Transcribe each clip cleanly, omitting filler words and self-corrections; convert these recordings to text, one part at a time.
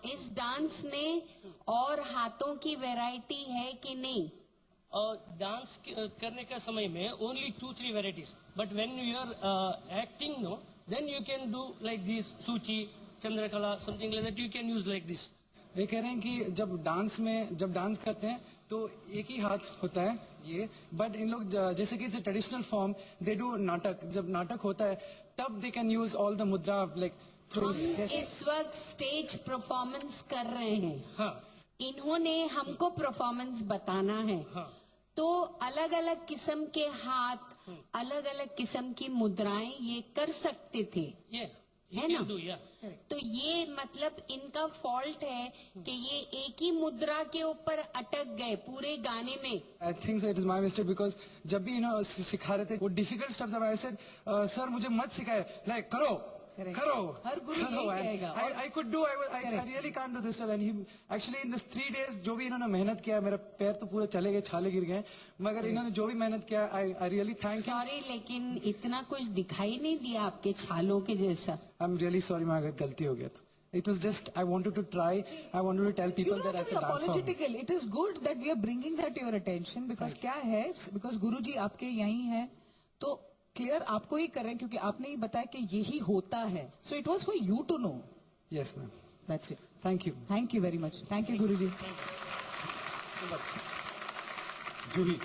इस डांस में और हाथों की वैरायटी है कि नहीं? और डांस करने का समय में only 2-3 varieties, but when you are acting no, then you can do like this suchi, chandrakala, something like that, you can use like this. ये कह रहे हैं कि जब डांस करते हैं तो एक ही हाथ होता है ये, बट इन लोग जैसे कि it's traditional form, they do नाटक, जब नाटक होता है तब they can use all the मुद्रा लाइक. हम इस वक्त स्टेज परफॉर्मेंस कर रहे हैं. हाँ. इन्होंने हमको परफॉर्मेंस बताना है. हाँ. तो अलग अलग किस्म के हाथ, अलग अलग किस्म की मुद्राएं ये कर सकते थे, है ना? तो ये मतलब इनका फॉल्ट है कि ये एक ही मुद्रा के ऊपर अटक गए पूरे गाने में. I think it is my mistake, because जब भी सिखा रहे थे वो डिफिकल्ट स्टफ, जब आई सेड सर मुझे मत सिखाए, लाइक करो करो, हर गुरु यही कहेगा. I could do, I really can't do this stuff. And he actually in this 3 days जो भी इन्होंने मेहनत किया, मेरा पैर तो पूरे चले गए, छाले गिर गए, मगर इन्होंने जो भी मेहनत किया, I really thank you. Sorry, लेकिन इतना कुछ दिखाई नहीं दिया आपके छालों के जैसा. आई एम रियली सॉरी, मैं अगर गलती हो गया तो. It was just, I wanted to try, I wanted to tell people that as a dance form. Apologetical. It is good that we are bringing that to your attention, because क्या है, because गुरुजी आपके यहीं हैं, तो clear आपको ही कर रहे हैं क्योंकि आपने ही बताया कि यही होता है. So it was for you to know. Yes, ma'am. That's it. Thank you. Thank you very much. Thank you, गुरुजी. जूही,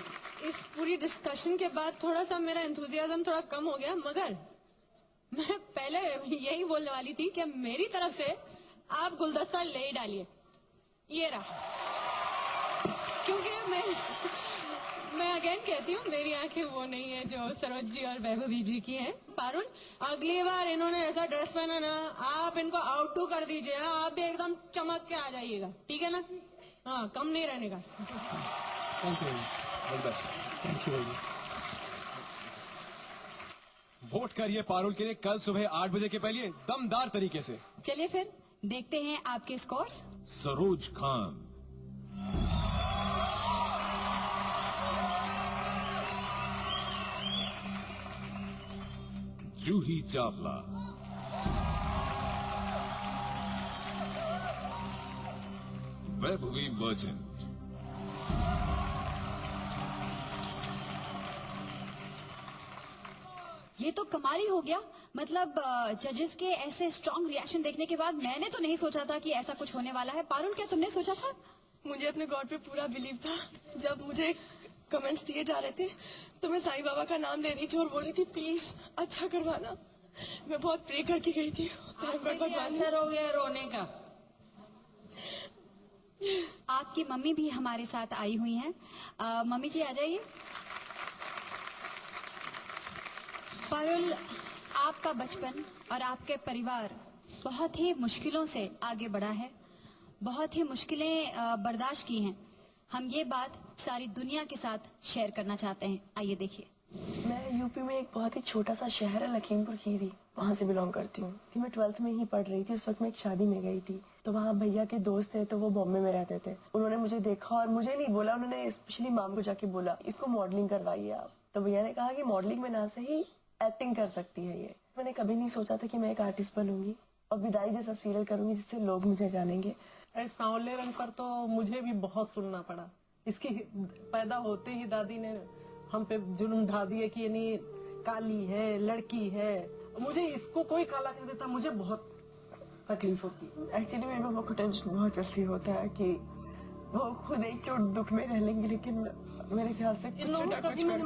इस पूरी डिस्कशन के बाद थोड़ा सा मेरा एंथुजियाज्म थोड़ा कम हो गया, मगर मैं पहले यही बोलने वाली थी कि मेरी तरफ से आप गुलदस्ता ले डालिए. ये रहा. क्योंकि मैं अगेन कहती हूँ, मेरी आंखें वो नहीं है जो सरोज जी और वैभवी जी की हैं. पारुल, अगली बार इन्होंने ऐसा ड्रेस पहना ना, आप इनको आउट टू कर दीजिए. आप भी एकदम चमक के आ जाइएगा, ठीक है ना? हाँ, कम नहीं रहने का. Thank you, all the best. Thank you. Vote करिए पारुल के लिए कल सुबह 8 बजे के पहले दमदार तरीके से. चलिए फिर देखते हैं आपके स्कोर्स. सरोज खान, जूही चावला, वैभवी मर्चेंट, ये तो कमाल ही हो गया. मतलब जजेस के ऐसे स्ट्रांग रिएक्शन देखने के बाद मैंने तो नहीं सोचा था कि ऐसा कुछ होने वाला है. पारुल, क्या तुमने सोचा था? मुझे अपने गॉड पे पूरा बिलीव था. जब मुझे कमेंट्स दिए जा रहे थे तो मैं साईं बाबा का नाम ले रही थी और बोल रही थी प्लीज अच्छा करवाना. मैं बहुत प्रे करके गई थी. असर हो गया रोने का. आपकी मम्मी भी हमारे साथ आई हुई हैं. मम्मी जी आ जाइए. पारुल, आपका बचपन और आपके परिवार बहुत ही मुश्किलों से आगे बढ़ा है, बहुत ही मुश्किलें बर्दाश्त की हैं. हम ये बात सारी दुनिया के साथ शेयर करना चाहते हैं. आइए देखिए. मैं यूपी में एक बहुत ही छोटा सा शहर है लखीमपुर खीरी, वहाँ से बिलोंग करती हूँ. मैं 12th में ही पढ़ रही थी. उस वक्त मैं एक शादी में गई थी, तो वहाँ भैया के दोस्त थे, तो वो बॉम्बे में रहते थे. उन्होंने मुझे देखा और मुझे नहीं बोला, उन्होंने स्पेशली माम को जाके बोला इसको मॉडलिंग करवाइए आप. तो भैया ने कहा कि मॉडलिंग में ना सही एक्टिंग कर सकती है ये. मैंने कभी नहीं सोचा था कि मैं एक आर्टिस्ट बनूंगी और विदाई जैसा सीरियल करूंगी जिससे लोग मुझे जानेंगे. सांवले रंग पर तो मुझे भी बहुत सुनना पड़ा. इसकी पैदा होते ही दादी ने हम पे जुल्म ढा दिए कि यानी काली है, लड़की है. मुझे इसको कोई काला कर देता मुझे बहुत तकलीफ होती. एक्चुअली मेरे पापा को टेंशन बहुत जल्दी होता है कि वो खुद एक चोट दुख में रह लेंगे, लेकिन मेरे ख्याल से इन लोगों को कभी मैंने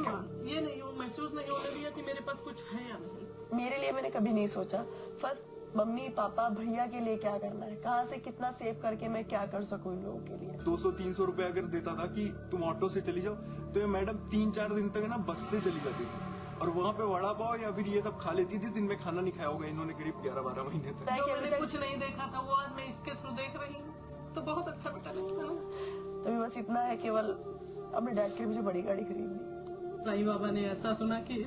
ये नहीं महसूस नहीं होने दिया कि मेरे पास कुछ है या नहीं. मेरे लिए मैंने कभी नहीं सोचा. फर्स्ट मम्मी पापा भैया के लिए क्या करना है, कहाँ से कितना सेव करके मैं क्या कर सकूँ इन लोगों के लिए. 200-300 रुपए अगर देता था कि तुम ऑटो से चली जाओ, तो ये मैडम 3-4 दिन तक ना बस से चली जाती थी और वहाँ पे वड़ा पाव या फिर ये सब खा लेती थी. दिन में खाना नहीं खाया होगा इन्होंने करीब 11-12 महीने तक. जो मैंने कुछ नहीं देखा था वो आज मैं इसके थ्रू देख रही हूँ, तो बहुत अच्छा बेटा लगता है. तो बस इतना है, केवल अपने डैड के लिए मुझे बड़ी गाड़ी खरीदनी. साईं बाबा ने ऐसा सुना कि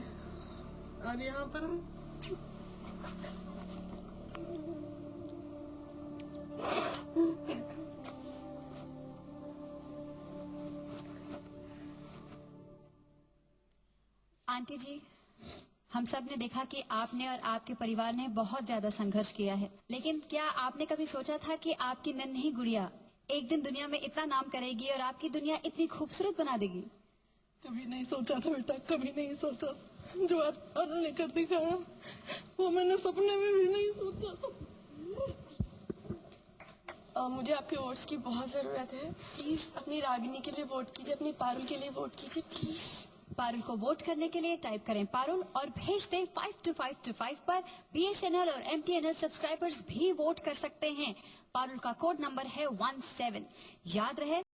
आज यहाँ पर आंटी जी, हम सब ने देखा कि आपने और आपके परिवार ने बहुत ज्यादा संघर्ष किया है, लेकिन क्या आपने कभी सोचा था कि आपकी नन्ही गुड़िया एक दिन दुनिया में इतना नाम करेगी और आपकी दुनिया इतनी खूबसूरत बना देगी? कभी नहीं सोचा था बेटा, कभी नहीं सोचा था। जो आज अरुण ने कर दिखाया वो मैंने सपने में भी नहीं सोचा था। मुझे आपके वोट्स की बहुत जरूरत है। प्लीज अपनी रागिनी के लिए वोट कीजिए, अपनी पारुल के लिए वोट कीजिए प्लीज। पारुल को वोट करने के लिए टाइप करें पारुल और भेज दें 5255 पर। BSNL और MTNL सब्सक्राइबर्स भी वोट कर सकते हैं। पारुल का कोड नंबर है 17। याद रहे